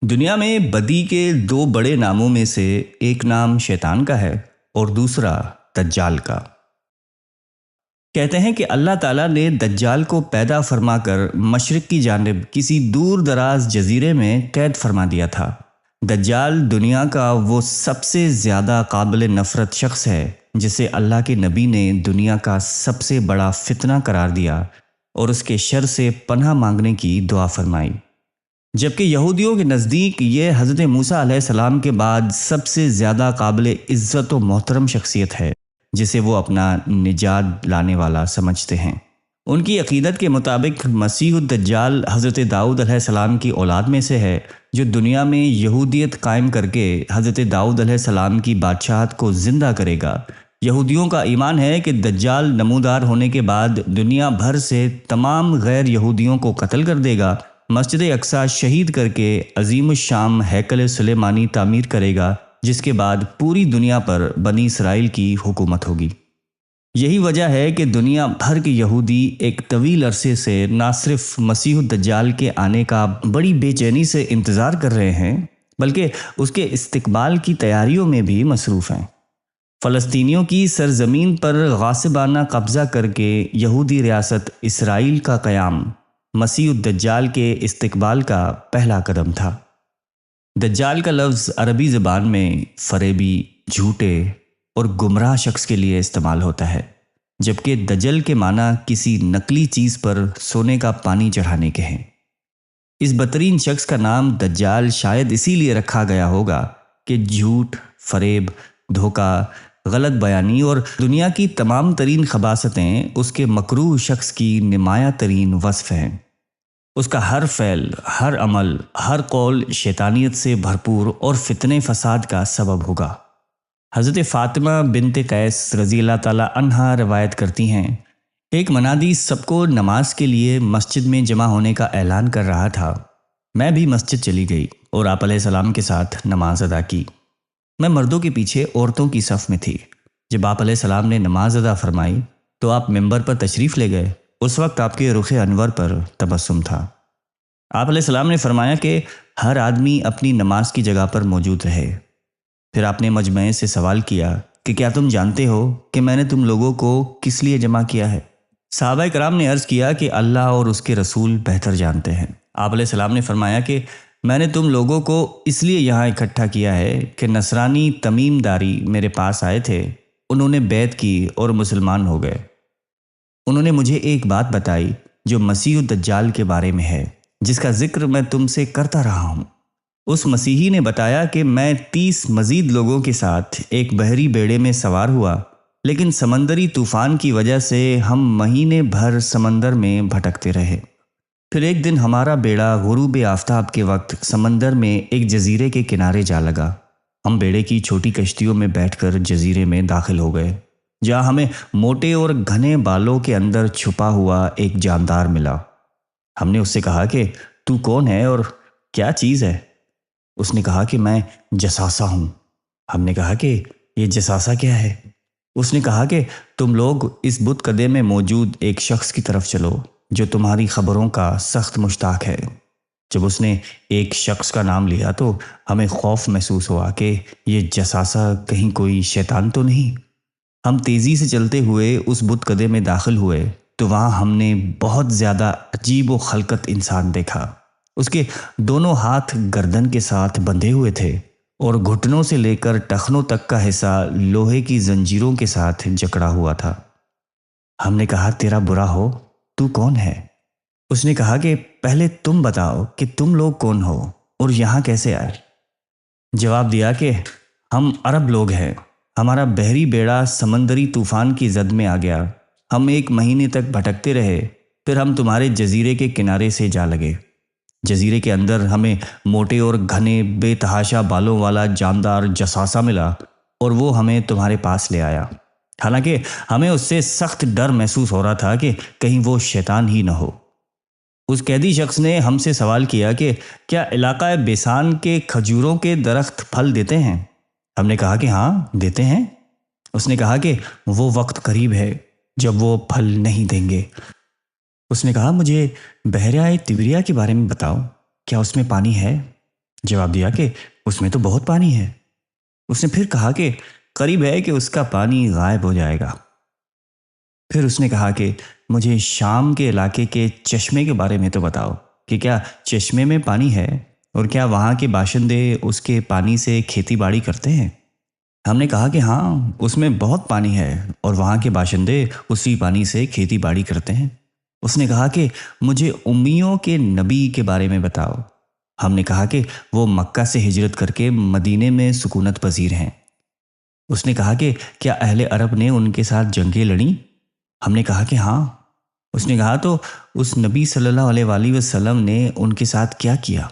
دنیا میں بدی کے دو بڑے ناموں میں سے ایک نام شیطان کا ہے اور دوسرا دجال کا۔ کہتے ہیں کہ اللہ تعالیٰ نے دجال کو پیدا فرما کر مشرق کی جانب کسی دور دراز جزیرے میں قید فرما دیا تھا۔ دجال دنیا کا وہ سب سے زیادہ قابل نفرت شخص ہے جسے اللہ کے نبی نے دنیا کا سب سے بڑا فتنہ قرار دیا اور اس کے شر سے پناہ مانگنے کی دعا فرمائی۔ جبکہ یہودیوں کے نزدیک یہ حضرت موسیٰ علیہ السلام کے بعد سب سے زیادہ قابل عزت و محترم شخصیت ہے جسے وہ اپنا نجات لانے والا سمجھتے ہیں۔ ان کی عقیدت کے مطابق مسیح الدجال حضرت داؤد علیہ السلام کی اولاد میں سے ہے جو دنیا میں یہودیت قائم کر کے حضرت داؤد علیہ السلام کی بادشاہت کو زندہ کرے گا۔ یہودیوں کا ایمان ہے کہ دجال نمودار ہونے کے بعد دنیا بھر سے تمام غیر یہودیوں کو قتل کر دے گا، مسجد اقصی شہید کر کے عظیم الشان ہیکل سلیمانی تعمیر کرے گا، جس کے بعد پوری دنیا پر بنی اسرائیل کی حکومت ہوگی۔ یہی وجہ ہے کہ دنیا بھر کے یہودی ایک طویل عرصے سے نہ صرف مسیح الدجال کے آنے کا بڑی بے چینی سے انتظار کر رہے ہیں بلکہ اس کے استقبال کی تیاریوں میں بھی مصروف ہیں۔ فلسطینیوں کی سرزمین پر غاصبانہ قبضہ کر کے یہودی ریاست اسرائیل کا قیام مسیح الدجال کے استقبال کا پہلا قدم تھا۔ دجال کا لفظ عربی زبان میں فریبی، جھوٹے اور گمراہ شخص کے لیے استعمال ہوتا ہے، جبکہ دجل کے معنی کسی نقلی چیز پر سونے کا پانی چڑھانے کے ہیں۔ اس بدترین شخص کا نام دجال شاید اسی لیے رکھا گیا ہوگا کہ جھوٹ، فریب، دھوکہ، غلط بیانی اور دنیا کی تمام ترین خباثتیں اس کے مکروہ شخص کی نمایاں ترین وصف ہیں۔ اس کا ہر فعل، ہر عمل، ہر قول شیطانیت سے بھرپور اور فتنے فساد کا سبب ہوگا۔ حضرت فاطمہ بنت قیس رضی اللہ تعالی عنہا روایت کرتی ہیں، ایک منادی سب کو نماز کے لیے مسجد میں جمع ہونے کا اعلان کر رہا تھا۔ میں بھی مسجد چلی گئی اور آپ علیہ السلام کے ساتھ نماز ادا کی۔ میں مردوں کے پیچھے عورتوں کی صف میں تھی۔ جب آپ علیہ السلام نے نماز ادا فرمائی تو آپ ممبر پر تشریف لے گئے۔ اس وقت آپ کے رخ انور پر تبسم تھا۔ آپ علیہ السلام نے فرمایا کہ ہر آدمی اپنی نماز کی جگہ پر موجود رہے۔ پھر آپ نے مجمع سے سوال کیا کہ کیا تم جانتے ہو کہ میں نے تم لوگوں کو کس لیے جمع کیا ہے؟ صحابہ کرام نے عرض کیا کہ اللہ اور اس کے رسول بہتر جانتے ہیں۔ آپ علیہ السلام نے فرمایا کہ میں نے تم لوگوں کو اس لیے یہاں اکٹھا کیا ہے کہ نصرانی تمیم داری میرے پاس آئے تھے، انہوں نے بیعت کی اور مسلمان ہو گئے۔ انہوں نے مجھے ایک بات بتائی جو مسیح الدجال کے بارے میں ہے، جس کا ذکر میں تم سے کرتا رہا ہوں۔ اس مسیحی نے بتایا کہ میں 30 مزید لوگوں کے ساتھ ایک بحری بیڑے میں سوار ہوا، لیکن سمندری طوفان کی وجہ سے ہم مہینے بھر سمندر میں بھٹکتے رہے۔ پھر ایک دن ہمارا بیڑا غروب آفتاب کے وقت سمندر میں ایک جزیرے کے کنارے جا لگا۔ ہم بیڑے کی چھوٹی کشتیوں میں بیٹھ کر جزیرے میں داخل ہو گئے، جہاں ہمیں موٹے اور گھنے بالوں کے اندر چھپا ہوا ایک جاندار ملا۔ ہم نے اس سے کہا کہ تو کون ہے اور کیا چیز ہے؟ اس نے کہا کہ میں جساسہ ہوں۔ ہم نے کہا کہ یہ جساسہ کیا ہے؟ اس نے کہا کہ تم لوگ اس بت کدے میں موجود ایک شخص کی طرف چلو جو تمہاری خبروں کا سخت مشتاق ہے۔ جب اس نے ایک شخص کا نام لیا تو ہمیں خوف محسوس ہوا کہ یہ جساسہ کہیں کوئی شیطان تو نہیں۔ ہم تیزی سے چلتے ہوئے اس بت کدے میں داخل ہوئے تو وہاں ہم نے بہت زیادہ عجیب و خلقت انسان دیکھا۔ اس کے دونوں ہاتھ گردن کے ساتھ بندھے ہوئے تھے اور گھٹنوں سے لے کر ٹخنوں تک کا حصہ لوہے کی زنجیروں کے ساتھ جکڑا ہوا تھا۔ ہم نے کہا تیرا برا ہو، تو کون ہے؟ اس نے کہا کہ پہلے تم بتاؤ کہ تم لوگ کون ہو اور یہاں کیسے آئے؟ جواب دیا کہ ہم عرب لوگ ہیں، ہمارا بحری بیڑا سمندری طوفان کی زد میں آ گیا، ہم 1 مہینے تک بھٹکتے رہے، پھر ہم تمہارے جزیرے کے کنارے سے جا لگے۔ جزیرے کے اندر ہمیں موٹے اور گھنے بے تحاشا بالوں والا جاندار جساسہ ملا اور وہ ہمیں تمہارے پاس لے آیا، حالانکہ ہمیں اس سے سخت ڈر محسوس ہو رہا تھا کہ کہیں وہ شیطان ہی نہ ہو۔ اس قیدی شخص نے ہم سے سوال کیا کہ کیا علاقہ بیسان کے کھجوروں کے درخت پھل دیتے ہیں؟ ہم نے کہا کہ ہاں دیتے ہیں۔ اس نے کہا کہ وہ وقت قریب ہے جب وہ پھل نہیں دیں گے۔ اس نے کہا مجھے بحیرہ تبریہ کے بارے میں بتاؤ، کیا اس میں پانی ہے؟ جواب دیا کہ اس میں تو بہت پانی ہے۔ اس نے پھر کہا کہ قریب ہے کہ اس کا پانی غائب ہو جائے گا۔ پھر اس نے کہا کہ مجھے شام کے علاقے کے چشمے کے بارے میں تو بتاؤ کہ کیا چشمے میں پانی ہے اور کیا وہاں کے باشندے اس کے پانی سے کھیتی باڑی کرتے ہیں؟ ہم نے کہا کہ ہاں، اس میں بہت پانی ہے اور وہاں کے باشندے اسی پانی سے کھیتی باڑی کرتے ہیں۔ اس نے کہا کہ مجھے امیوں کے نبی کے بارے میں بتاؤ۔ ہم نے کہا کہ وہ مکہ سے ہجرت کر کے مدینے میں سکونت پذیر ہیں۔ اس نے کہا کہ کیا اہل عرب نے ان کے ساتھ جنگیں لڑیں؟ ہم نے کہا کہ ہاں۔ اس نے کہا تو اس نبی صلی اللہ علیہ وآلہ وسلم نے ان کے ساتھ کیا کیا؟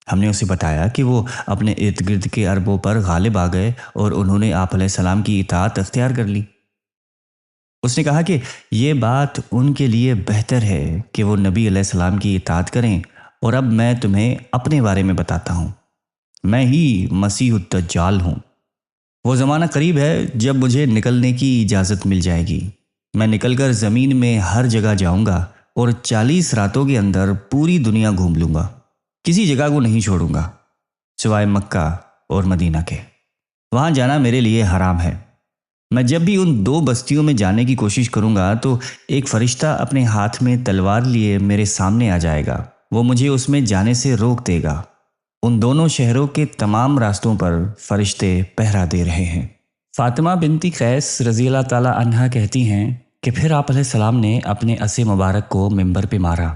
ہم نے اسے بتایا کہ وہ اپنے ارد گرد کے عربوں پر غالب آ گئے اور انہوں نے آپ علیہ السلام کی اطاعت اختیار کر لی۔ اس نے کہا کہ یہ بات ان کے لیے بہتر ہے کہ وہ نبی علیہ السلام کی اطاعت کریں، اور اب میں تمہیں اپنے بارے میں بتاتا ہوں۔ میں ہی مسیح الدجال ہوں۔ وہ زمانہ قریب ہے جب مجھے نکلنے کی اجازت مل جائے گی۔ میں نکل کر زمین میں ہر جگہ جاؤں گا اور 40 راتوں کے اندر پوری دنیا گھوم لوں گا، کسی جگہ کو نہیں چھوڑوں گا سوائے مکہ اور مدینہ کے۔ وہاں جانا میرے لیے حرام ہے۔ میں جب بھی ان 2 بستیوں میں جانے کی کوشش کروں گا تو ایک فرشتہ اپنے ہاتھ میں تلوار لیے میرے سامنے آ جائے گا، وہ مجھے اس میں جانے سے روک دے گا۔ ان دونوں شہروں کے تمام راستوں پر فرشتے پہرا دے رہے ہیں۔ فاطمہ بنت قیس رضی اللہ تعالیٰ عنہا کہتی ہیں کہ پھر آپ علیہ السلام نے اپنے عصا مبارک کو ممبر پہ مارا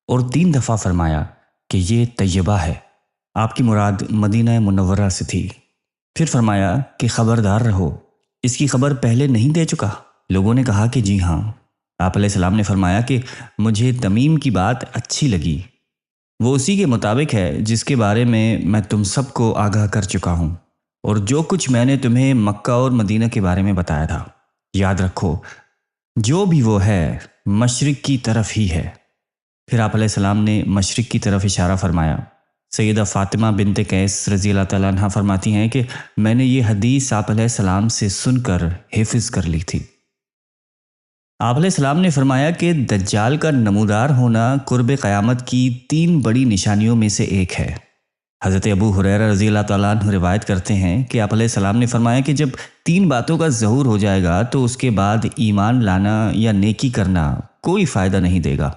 اور 3 دفعہ فرمایا کہ یہ طیبہ ہے۔ آپ کی مراد مدینہ منورہ سے تھی۔ پھر فرمایا کہ خبردار رہو، اس کی خبر پہلے نہیں دے چکا؟ لوگوں نے کہا کہ جی ہاں۔ آپ علیہ السلام نے فرمایا کہ مجھے تمیم کی بات اچھی لگی، وہ اسی کے مطابق ہے جس کے بارے میں تم سب کو آگاہ کر چکا ہوں، اور جو کچھ میں نے تمہیں مکہ اور مدینہ کے بارے میں بتایا تھا۔ یاد رکھو، جو بھی وہ ہے مشرق کی طرف ہی ہے۔ پھر آپ علیہ السلام نے مشرق کی طرف اشارہ فرمایا۔ سیدہ فاطمہ بنت قیس رضی اللہ تعالیٰ عنہ فرماتی ہیں کہ میں نے یہ حدیث آپ علیہ السلام سے سن کر حفظ کر لی تھی۔ آپ علیہ السلام نے فرمایا کہ دجال کا نمودار ہونا قرب قیامت کی 3 بڑی نشانیوں میں سے ایک ہے۔ حضرت ابو ہریرہ رضی اللہ تعالیٰ عنہ روایت کرتے ہیں کہ آپ علیہ السلام نے فرمایا کہ جب 3 باتوں کا ظہور ہو جائے گا تو اس کے بعد ایمان لانا یا نیکی کرنا کوئی فائدہ نہیں دے گا۔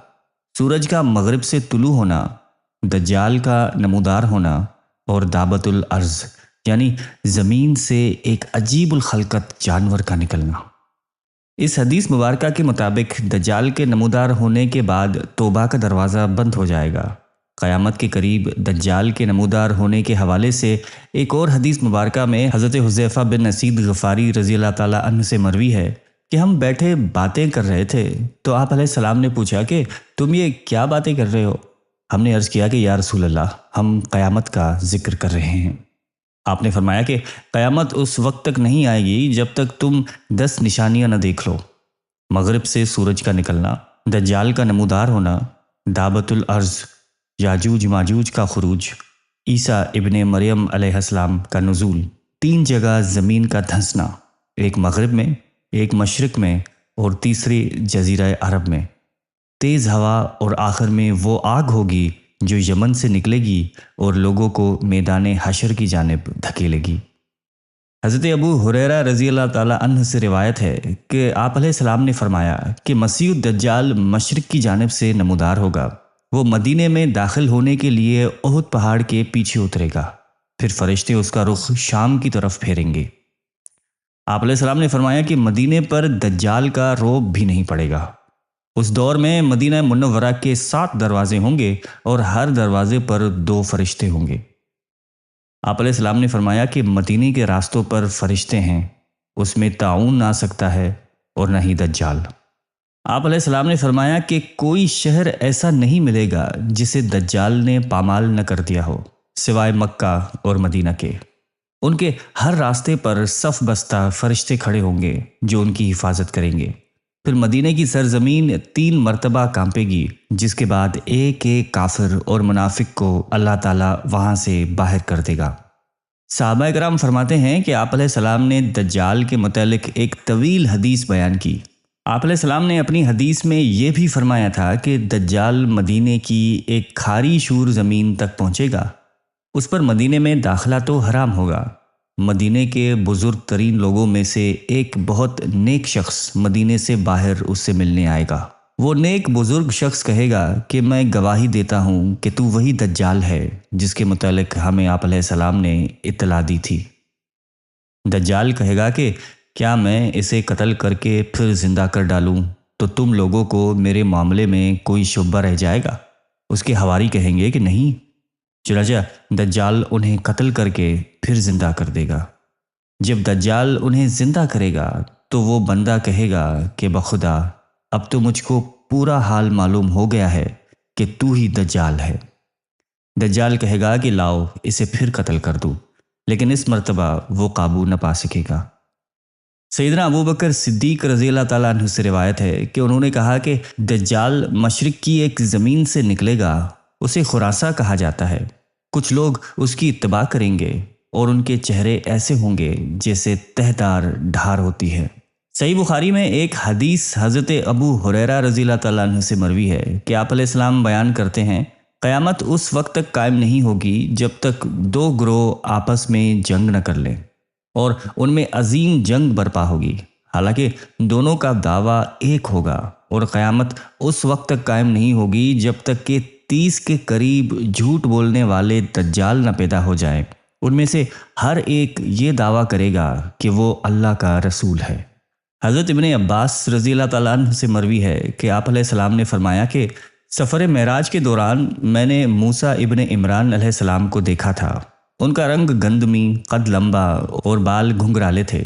سورج کا مغرب سے طلوع ہونا، دجال کا نمودار ہونا، اور دابت الارض یعنی زمین سے ایک عجیب الخلقت جانور کا نکلنا۔ اس حدیث مبارکہ کے مطابق دجال کے نمودار ہونے کے بعد توبہ کا دروازہ بند ہو جائے گا۔ قیامت کے قریب دجال کے نمودار ہونے کے حوالے سے ایک اور حدیث مبارکہ میں حضرت حذیفہ بن اسید غفاری رضی اللہ تعالیٰ عنہ سے مروی ہے کہ ہم بیٹھے باتیں کر رہے تھے تو آپ علیہ السلام نے پوچھا کہ تم یہ کیا باتیں کر رہے ہو؟ ہم نے عرض کیا کہ یا رسول اللہ، ہم قیامت کا ذکر کر رہے ہیں۔ آپ نے فرمایا کہ قیامت اس وقت تک نہیں آئے گی جب تک تم 10 نشانیاں نہ دیکھ لو: مغرب سے سورج کا نکلنا، دجال کا نمودار ہونا، دابت الارض یاجوج ماجوج کا خروج، عیسیٰ ابن مریم علیہ السلام کا نزول، 3 جگہ زمین کا دھنسنا، ایک مغرب میں، ایک مشرق میں اور تیسری جزیرہ عرب میں، تیز ہوا، اور آخر میں وہ آگ ہوگی جو یمن سے نکلے گی اور لوگوں کو میدان حشر کی جانب دھکیلے گی۔ حضرت ابو ہریرہ رضی اللہ تعالیٰ عنہ سے روایت ہے کہ آپ علیہ السلام نے فرمایا کہ مسیح الدجال مشرق کی جانب سے نمودار ہوگا۔ وہ مدینے میں داخل ہونے کے لیے احد پہاڑ کے پیچھے اترے گا، پھر فرشتے اس کا رخ شام کی طرف پھیریں گے۔ آپ علیہ السلام نے فرمایا کہ مدینے پر دجال کا رعب بھی نہیں پڑے گا۔ اس دور میں مدینہ منورہ کے 7 دروازے ہوں گے اور ہر دروازے پر 2 فرشتے ہوں گے۔ آپ علیہ السلام نے فرمایا کہ مدینے کے راستوں پر فرشتے ہیں، اس میں طاعون آ سکتا ہے اور نہ ہی دجال۔ آپ علیہ السلام نے فرمایا کہ کوئی شہر ایسا نہیں ملے گا جسے دجال نے پامال نہ کر دیا ہو سوائے مکہ اور مدینہ کے۔ ان کے ہر راستے پر صف بستہ فرشتے کھڑے ہوں گے جو ان کی حفاظت کریں گے۔ پھر مدینہ کی سرزمین 3 مرتبہ کانپے گی، جس کے بعد ایک ایک کافر اور منافق کو اللہ تعالیٰ وہاں سے باہر کر دے گا۔ صحابہ کرام فرماتے ہیں کہ آپ علیہ السلام نے دجال کے متعلق ایک طویل حدیث بیان کی۔ آپ علیہ السلام نے اپنی حدیث میں یہ بھی فرمایا تھا کہ دجال مدینے کی ایک کھاری شور زمین تک پہنچے گا، اس پر مدینے میں داخلہ تو حرام ہوگا۔ مدینے کے بزرگ ترین لوگوں میں سے ایک بہت نیک شخص مدینے سے باہر اس سے ملنے آئے گا۔ وہ نیک بزرگ شخص کہے گا کہ میں گواہی دیتا ہوں کہ تو وہی دجال ہے جس کے متعلق ہمیں آپ علیہ السلام نے اطلاع دی تھی۔ دجال کہے گا کہ کیا میں اسے قتل کر کے پھر زندہ کر ڈالوں تو تم لوگوں کو میرے معاملے میں کوئی شبہ رہ جائے گا؟ اس کے حواری کہیں گے کہ نہیں۔ چنانچہ دجال انہیں قتل کر کے پھر زندہ کر دے گا۔ جب دجال انہیں زندہ کرے گا تو وہ بندہ کہے گا کہ بخدا اب تو مجھ کو پورا حال معلوم ہو گیا ہے کہ تو ہی دجال ہے۔ دجال کہے گا کہ لاؤ اسے پھر قتل کر دوں، لیکن اس مرتبہ وہ قابو نہ پا سکے گا۔ سیدنا ابوبکر صدیق رضی اللہ تعالیٰ عنہ سے روایت ہے کہ انہوں نے کہا کہ دجال مشرق کی ایک زمین سے نکلے گا، اسے خراساں کہا جاتا ہے۔ کچھ لوگ اس کی اتباع کریں گے اور ان کے چہرے ایسے ہوں گے جیسے تہدار ڈھار ہوتی ہے۔ صحیح بخاری میں ایک حدیث حضرت ابو ہریرہ رضی اللہ تعالیٰ عنہ سے مروی ہے کہ آپ علیہ السلام بیان کرتے ہیں قیامت اس وقت تک قائم نہیں ہوگی جب تک دو گروہ آپس میں جنگ نہ کر لیں اور ان میں عظیم جنگ برپا ہوگی، حالانکہ دونوں کا دعویٰ ایک ہوگا، اور قیامت اس وقت تک قائم نہیں ہوگی جب تک کہ 30 کے قریب جھوٹ بولنے والے دجال نہ پیدا ہو جائیں۔ ان میں سے ہر ایک یہ دعویٰ کرے گا کہ وہ اللہ کا رسول ہے۔ حضرت ابن عباس رضی اللہ تعالیٰ عنہ سے مروی ہے کہ آپ علیہ السلام نے فرمایا کہ سفر معراج کے دوران میں نے موسیٰ ابن عمران علیہ السلام کو دیکھا تھا۔ ان کا رنگ گندمی، قد لمبا اور بال گھنگرالے تھے،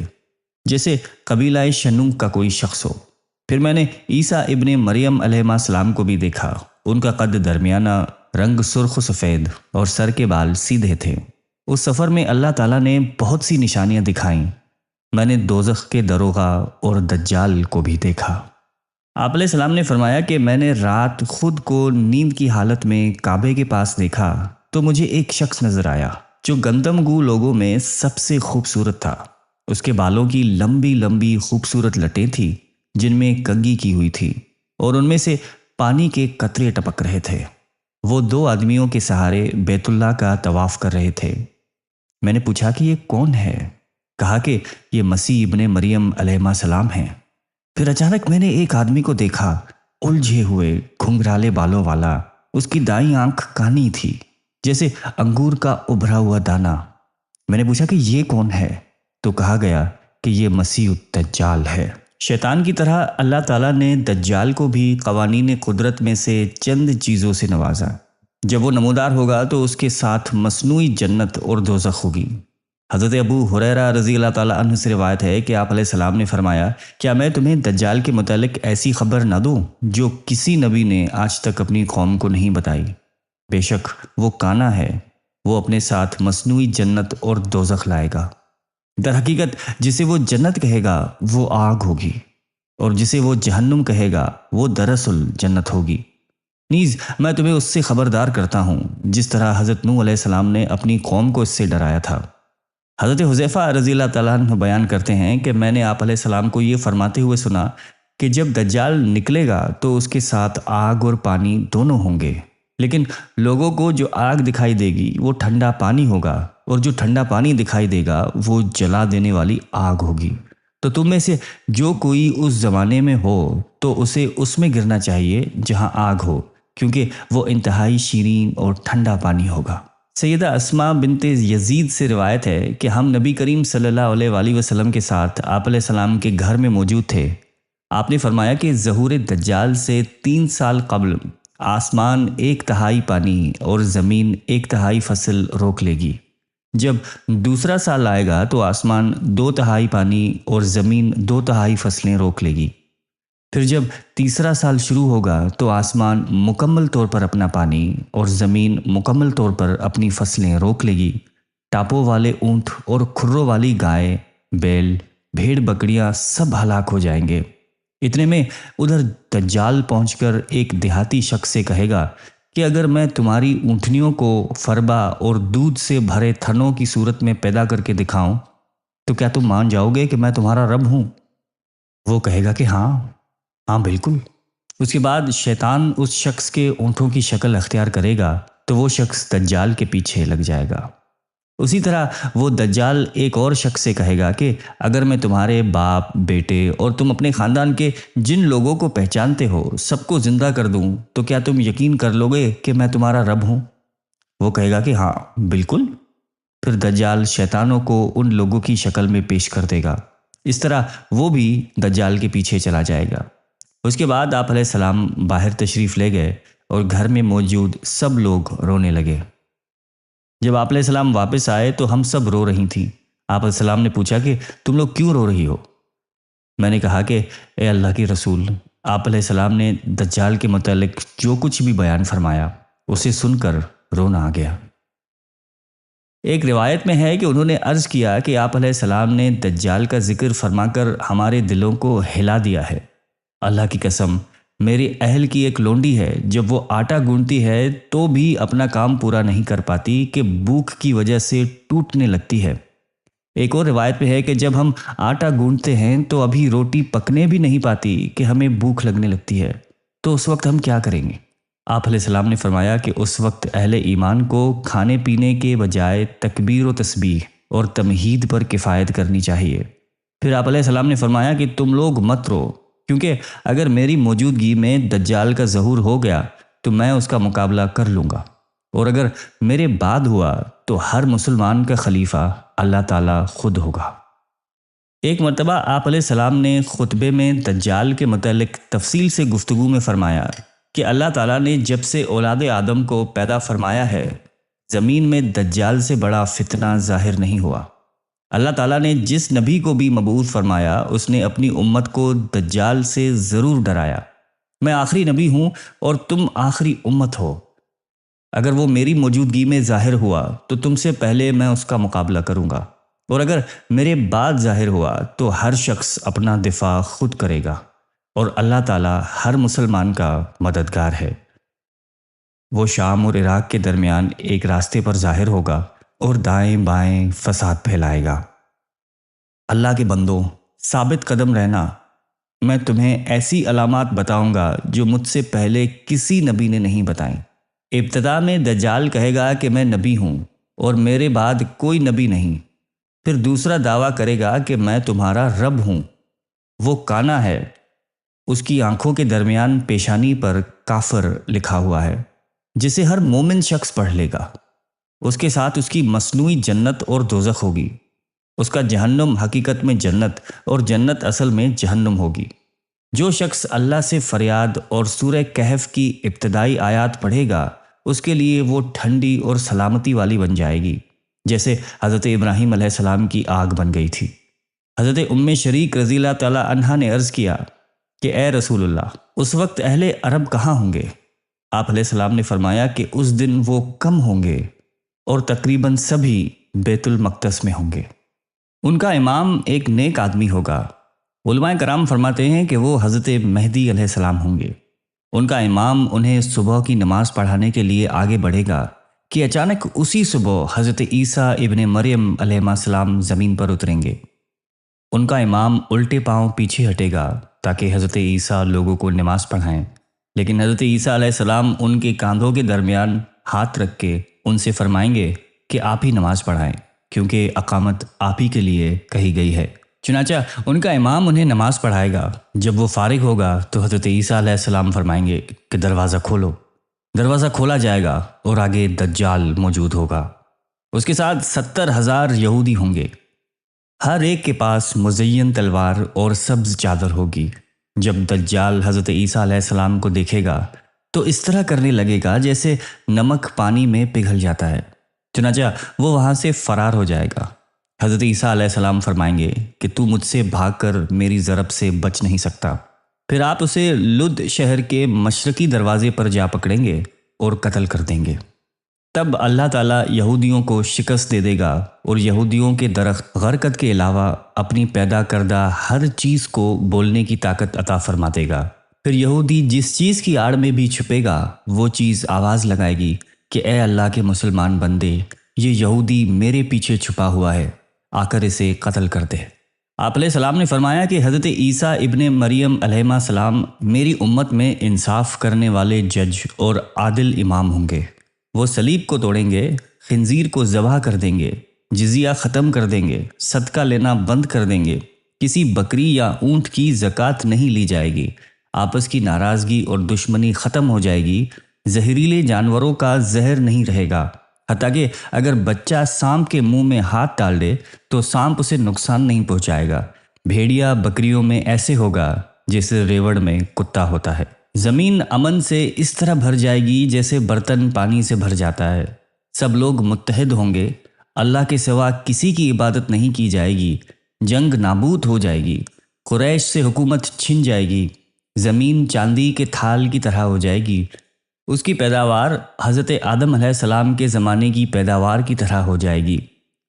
جیسے قبیلہ شنوع کا کوئی شخص ہو۔ پھر میں نے عیسیٰ ابن مریم علیہ السلام کو بھی دیکھا۔ ان کا قد درمیانہ، رنگ سرخ و سفید اور سر کے بال سیدھے تھے۔ اس سفر میں اللہ تعالیٰ نے بہت سی نشانیاں دکھائیں۔ میں نے دوزخ کے دروغہ اور دجال کو بھی دیکھا۔ آپ علیہ السلام نے فرمایا کہ میں نے رات خود کو نیند کی حالت میں کعبے کے پاس دیکھا تو مجھے ایک شخص نظر آیا جو گندم گو لوگوں میں سب سے خوبصورت تھا۔ اس کے بالوں کی لمبی لمبی خوبصورت لٹیں تھیں جن میں کنگھی کی ہوئی تھی، اور ان میں سے پانی کے قطرے ٹپک رہے تھے۔ وہ 2 آدمیوں کے سہارے بیت اللہ کا طواف کر رہے تھے۔ میں نے پوچھا کہ یہ کون ہے؟ کہا کہ یہ مسیح ابن مریم علیہ السلام ہیں۔ پھر اچانک میں نے ایک آدمی کو دیکھا، الجھے ہوئے گھنگرالے بالوں والا۔ اس کی دائیں آنکھ کانی تھی جیسے انگور کا ابھرا ہوا دانہ۔ میں نے پوچھا کہ یہ کون ہے؟ تو کہا گیا کہ یہ مسیح الدجال ہے۔ شیطان کی طرح اللہ تعالیٰ نے دجال کو بھی قوانین قدرت میں سے چند چیزوں سے نوازا۔ جب وہ نمودار ہوگا تو اس کے ساتھ مصنوعی جنت اور دوزخ ہوگی۔ حضرت ابو ہریرہ رضی اللہ تعالیٰ عنہ سے روایت ہے کہ آپ علیہ السلام نے فرمایا کیا میں تمہیں دجال کے متعلق ایسی خبر نہ دوں جو کسی نبی نے آج تک اپنی قوم کو نہیں بتائی؟ بے شک وہ کانا ہے، وہ اپنے ساتھ مصنوعی جنت اور دوزخ لائے گا۔ در حقیقت جسے وہ جنت کہے گا وہ آگ ہوگی، اور جسے وہ جہنم کہے گا وہ دراصل جنت ہوگی۔ نیز میں تمہیں اس سے خبردار کرتا ہوں جس طرح حضرت نوح علیہ السلام نے اپنی قوم کو اس سے ڈرایا تھا۔ حضرت حذیفہ رضی اللہ تعالیٰ عنہ بیان کرتے ہیں کہ میں نے آپ علیہ السلام کو یہ فرماتے ہوئے سنا کہ جب دجال نکلے گا تو اس کے ساتھ آگ اور پانی دونوں ہوں گے، لیکن لوگوں کو جو آگ دکھائی دے گی وہ ٹھنڈا پانی ہوگا، اور جو ٹھنڈا پانی دکھائی دے گا وہ جلا دینے والی آگ ہوگی۔ تو تم میں سے جو کوئی اس زمانے میں ہو تو اسے اس میں گرنا چاہیے جہاں آگ ہو، کیونکہ وہ انتہائی شیرین اور ٹھنڈا پانی ہوگا۔ سیدہ اسماء بنت یزید سے روایت ہے کہ ہم نبی کریم صلی اللہ علیہ وآلہ وسلم کے ساتھ آپ علیہ السلام کے گھر میں موجود تھے۔ آپ نے فرمایا کہ ظہور دجال سے 3 سال قبل آسمان 1/3 پانی اور زمین 1/3 فصل روک لے گی۔ جب دوسرا سال آئے گا تو آسمان 2/3 پانی اور زمین 2/3 فصلیں روک لے گی۔ پھر جب تیسرا سال شروع ہوگا تو آسمان مکمل طور پر اپنا پانی اور زمین مکمل طور پر اپنی فصلیں روک لے گی۔ ٹاپوں والے اونٹ اور کھروں والی گائے، بیل، بھیڑ بکریاں سب ہلاک ہو جائیں گے۔ اتنے میں ادھر دجال پہنچ کر ایک دیہاتی شخص سے کہے گا کہ اگر میں تمہاری اونٹنیوں کو فربا اور دودھ سے بھرے تھنوں کی صورت میں پیدا کر کے دکھاؤں تو کیا تم مان جاؤ گے کہ میں تمہارا رب ہوں؟ وہ کہے گا کہ ہاں بالکل۔ اس کے بعد شیطان اس شخص کے اونٹوں کی شکل اختیار کرے گا تو وہ شخص دجال کے پیچھے لگ جائے گا۔ اسی طرح وہ دجال ایک اور شخص سے کہے گا کہ اگر میں تمہارے باپ، بیٹے اور تم اپنے خاندان کے جن لوگوں کو پہچانتے ہو سب کو زندہ کر دوں تو کیا تم یقین کر لو گے کہ میں تمہارا رب ہوں؟ وہ کہے گا کہ ہاں بالکل۔ پھر دجال شیطانوں کو ان لوگوں کی شکل میں پیش کر دے گا۔ اس طرح وہ بھی دجال کے پیچھے چلا جائے گا۔ اس کے بعد آپ علیہ السلام باہر تشریف لے گئے اور گھر میں موجود سب لوگ رونے لگے۔ جب آپ علیہ السلام واپس آئے تو ہم سب رو رہی تھیں۔ آپ علیہ السلام نے پوچھا کہ تم لوگ کیوں رو رہی ہو؟ میں نے کہا کہ اے اللہ کی رسول، آپ علیہ السلام نے دجال کے متعلق جو کچھ بھی بیان فرمایا اسے سن کر رونا آ گیا۔ ایک روایت میں ہے کہ انہوں نے عرض کیا کہ آپ علیہ السلام نے دجال کا ذکر فرما کر ہمارے دلوں کو ہلا دیا ہے۔ اللہ کی قسم، میری اہل کی ایک لونڈی ہے، جب وہ آٹا گوندتی ہے تو بھی اپنا کام پورا نہیں کر پاتی کہ بھوک کی وجہ سے ٹوٹنے لگتی ہے۔ ایک اور روایت میں ہے کہ جب ہم آٹا گوندتے ہیں تو ابھی روٹی پکنے بھی نہیں پاتی کہ ہمیں بھوک لگنے لگتی ہے، تو اس وقت ہم کیا کریں گے؟ آپ علیہ السلام نے فرمایا کہ اس وقت اہل ایمان کو کھانے پینے کے بجائے تکبیر و تسبیح اور تمہید پر کفایت کرنی چاہیے۔ پھر آپ علیہ السلام نے فرمایا کہ تم لوگ مت رو، کیونکہ اگر میری موجودگی میں دجال کا ظہور ہو گیا تو میں اس کا مقابلہ کر لوں گا، اور اگر میرے بعد ہوا تو ہر مسلمان کا خلیفہ اللہ تعالیٰ خود ہوگا۔ ایک مرتبہ آپ علیہ السلام نے خطبے میں دجال کے متعلق تفصیل سے گفتگو میں فرمایا کہ اللہ تعالیٰ نے جب سے اولاد آدم کو پیدا فرمایا ہے، زمین میں دجال سے بڑا فتنہ ظاہر نہیں ہوا۔ اللہ تعالیٰ نے جس نبی کو بھی مبعوث فرمایا اس نے اپنی امت کو دجال سے ضرور ڈرایا۔ میں آخری نبی ہوں اور تم آخری امت ہو۔ اگر وہ میری موجودگی میں ظاہر ہوا تو تم سے پہلے میں اس کا مقابلہ کروں گا، اور اگر میرے بعد ظاہر ہوا تو ہر شخص اپنا دفاع خود کرے گا، اور اللہ تعالیٰ ہر مسلمان کا مددگار ہے۔ وہ شام اور عراق کے درمیان ایک راستے پر ظاہر ہوگا اور دائیں بائیں فساد پھیلائے گا۔ اللہ کے بندوں، ثابت قدم رہنا، میں تمہیں ایسی علامات بتاؤں گا جو مجھ سے پہلے کسی نبی نے نہیں بتائیں۔ ابتدا میں دجال کہے گا کہ میں نبی ہوں اور میرے بعد کوئی نبی نہیں۔ پھر دوسرا دعویٰ کرے گا کہ میں تمہارا رب ہوں۔ وہ کانا ہے، اس کی آنکھوں کے درمیان پیشانی پر کافر لکھا ہوا ہے، جسے ہر مومن شخص پڑھ لے گا۔ اس کے ساتھ اس کی مصنوعی جنت اور دوزخ ہوگی۔ اس کا جہنم حقیقت میں جنت اور جنت اصل میں جہنم ہوگی۔ جو شخص اللہ سے فریاد اور سورہ کہف کی ابتدائی آیات پڑھے گا اس کے لیے وہ ٹھنڈی اور سلامتی والی بن جائے گی، جیسے حضرت ابراہیم علیہ السلام کی آگ بن گئی تھی۔ حضرت ام شریک رضی اللہ تعالیٰ عنہا نے عرض کیا کہ اے رسول اللہ، اس وقت اہل عرب کہاں ہوں گے؟ آپ علیہ السلام نے فرمایا کہ اس دن وہ کم ہوں گے اور تقریباً سبھی بیت المقدس میں ہوں گے۔ ان کا امام ایک نیک آدمی ہوگا۔ علماء کرام فرماتے ہیں کہ وہ حضرت مہدی علیہ السلام ہوں گے۔ ان کا امام انہیں صبح کی نماز پڑھانے کے لیے آگے بڑھے گا کہ اچانک اسی صبح حضرت عیسیٰ ابن مریم علیہ السلام زمین پر اتریں گے۔ ان کا امام الٹے پاؤں پیچھے ہٹے گا تاکہ حضرت عیسیٰ لوگوں کو نماز پڑھائیں، لیکن حضرت عیسیٰ علیہ السلام ان کے کاندھوں کے درمیان ہاتھ رکھ کے ان سے فرمائیں گے کہ آپ ہی نماز پڑھائیں، کیونکہ اقامت آپ ہی کے لیے کہی گئی ہے۔ چنانچہ ان کا امام انہیں نماز پڑھائے گا۔ جب وہ فارغ ہوگا تو حضرت عیسیٰ علیہ السلام فرمائیں گے کہ دروازہ کھولو۔ دروازہ کھولا جائے گا اور آگے دجال موجود ہوگا۔ اس کے ساتھ 70,000 یہودی ہوں گے۔ ہر ایک کے پاس مزین تلوار اور سبز چادر ہوگی۔ جب دجال حضرت عیسیٰ علیہ السلام کو دیکھے گا تو اس طرح کرنے لگے گا جیسے نمک پانی میں پگھل جاتا ہے، چنانچہ وہ وہاں سے فرار ہو جائے گا۔ حضرت عیسیٰ علیہ السلام فرمائیں گے کہ تو مجھ سے بھاگ کر میری ضرب سے بچ نہیں سکتا۔ پھر آپ اسے لد شہر کے مشرقی دروازے پر جا پکڑیں گے اور قتل کر دیں گے۔ تب اللہ تعالیٰ یہودیوں کو شکست دے دے گا اور یہودیوں کے درخت غرقت کے علاوہ اپنی پیدا کردہ ہر چیز کو بولنے کی طاقت عطا فرما دے گا۔ پھر یہودی جس چیز کی آڑ میں بھی چھپے گا وہ چیز آواز لگائے گی کہ اے اللہ کے مسلمان بندے، یہ یہودی میرے پیچھے چھپا ہوا ہے، آ کر اسے قتل کر دے۔ آپ علیہ السلام نے فرمایا کہ حضرت عیسیٰ ابن مریم علیہ السلام میری امت میں انصاف کرنے والے جج اور عادل امام ہوں گے۔ وہ صلیب کو توڑیں گے، خنزیر کو ذبح کر دیں گے، جزیہ ختم کر دیں گے، صدقہ لینا بند کر دیں گے، کسی بکری یا اونٹ کی زکوٰۃ نہیں لی جائے گی، آپس کی ناراضگی اور دشمنی ختم ہو جائے گی، زہریلے جانوروں کا زہر نہیں رہے گا، حتیٰ کہ اگر بچہ سانپ کے منہ میں ہاتھ ڈال دے تو سانپ اسے نقصان نہیں پہنچائے گا۔ بھیڑیا بکریوں میں ایسے ہوگا جیسے ریوڑ میں کتا ہوتا ہے۔ زمین امن سے اس طرح بھر جائے گی جیسے برتن پانی سے بھر جاتا ہے۔ سب لوگ متحد ہوں گے، اللہ کے سوا کسی کی عبادت نہیں کی جائے گی، جنگ نابود ہو جائے گی، قریش سے حکومت چھن جائے گی، زمین چاندی کے تھال کی طرح ہو جائے گی، اس کی پیداوار حضرت آدم علیہ السلام کے زمانے کی پیداوار کی طرح ہو جائے گی۔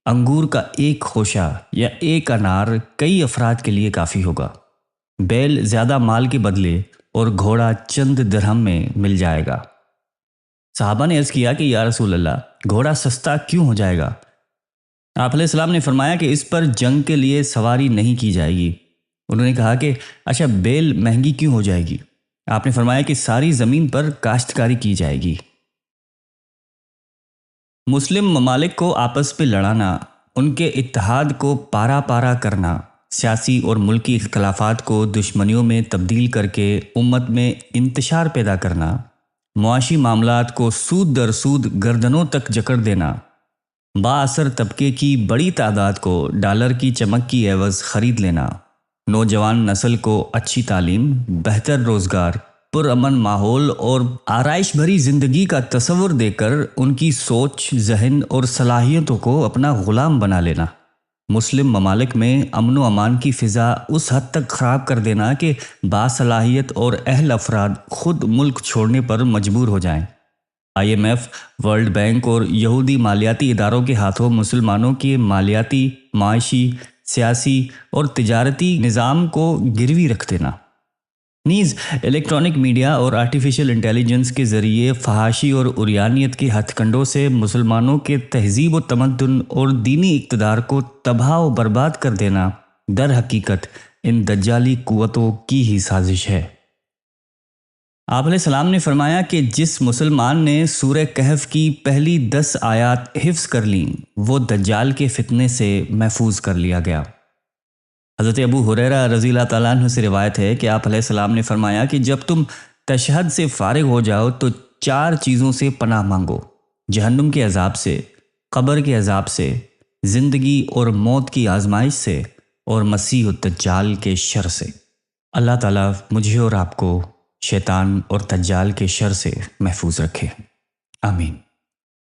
انگور کا ایک خوشہ یا ایک انار کئی افراد کے لیے کافی ہوگا۔ بیل زیادہ مال کے بدلے اور گھوڑا چند درہم میں مل جائے گا۔ صحابہ نے عرض کیا کہ یا رسول اللہ، گھوڑا سستا کیوں ہو جائے گا؟ آپ علیہ السلام نے فرمایا کہ اس پر جنگ کے لیے سواری نہیں کی جائے گی۔ انہوں نے کہا کہ اچھا بیل مہنگی کیوں ہو جائے گی؟ آپ نے فرمایا کہ ساری زمین پر کاشتکاری کی جائے گی۔ مسلم ممالک کو آپس پہ لڑانا، ان کے اتحاد کو پارا پارا کرنا، سیاسی اور ملکی اختلافات کو دشمنیوں میں تبدیل کر کے امت میں انتشار پیدا کرنا، معاشی معاملات کو سود در سود گردنوں تک جکڑ دینا، بااثر طبقے کی بڑی تعداد کو ڈالر کی چمک کی عوض خرید لینا، نوجوان نسل کو اچھی تعلیم، بہتر روزگار، پرامن ماحول اور آرائش بھری زندگی کا تصور دے کر ان کی سوچ، ذہن اور صلاحیتوں کو اپنا غلام بنا لینا، مسلم ممالک میں امن و امان کی فضا اس حد تک خراب کر دینا کہ باصلاحیت اور اہل افراد خود ملک چھوڑنے پر مجبور ہو جائیں۔ IMF، ورلڈ بینک اور یہودی مالیاتی اداروں کے ہاتھوں مسلمانوں کے مالیاتی، معاشی، سیاسی اور تجارتی نظام کو گروی رکھ دینا۔ نیز الیکٹرانک میڈیا اور آرٹیفیشل انٹیلیجنس کے ذریعے فحاشی اور عریانیت کے ہتھ کنڈوں سے مسلمانوں کے تہذیب و تمدن اور دینی اقتدار کو تباہ و برباد کر دینا در حقیقت ان دجالی قوتوں کی ہی سازش ہے۔ آپ علیہ السلام نے فرمایا کہ جس مسلمان نے سورہ کہف کی پہلی 10 آیات حفظ کر لیں وہ دجال کے فتنے سے محفوظ کر لیا گیا۔ حضرت ابو ہریرہ رضی اللہ تعالیٰ عنہ سے روایت ہے کہ آپ علیہ السلام نے فرمایا کہ جب تم تشہد سے فارغ ہو جاؤ تو 4 چیزوں سے پناہ مانگو: جہنم کے عذاب سے، قبر کے عذاب سے، زندگی اور موت کی آزمائش سے، اور مسیح الدجال کے شر سے۔ اللہ تعالیٰ مجھے اور آپ کو شیطان اور دجال کے شر سے محفوظ رکھے، آمین۔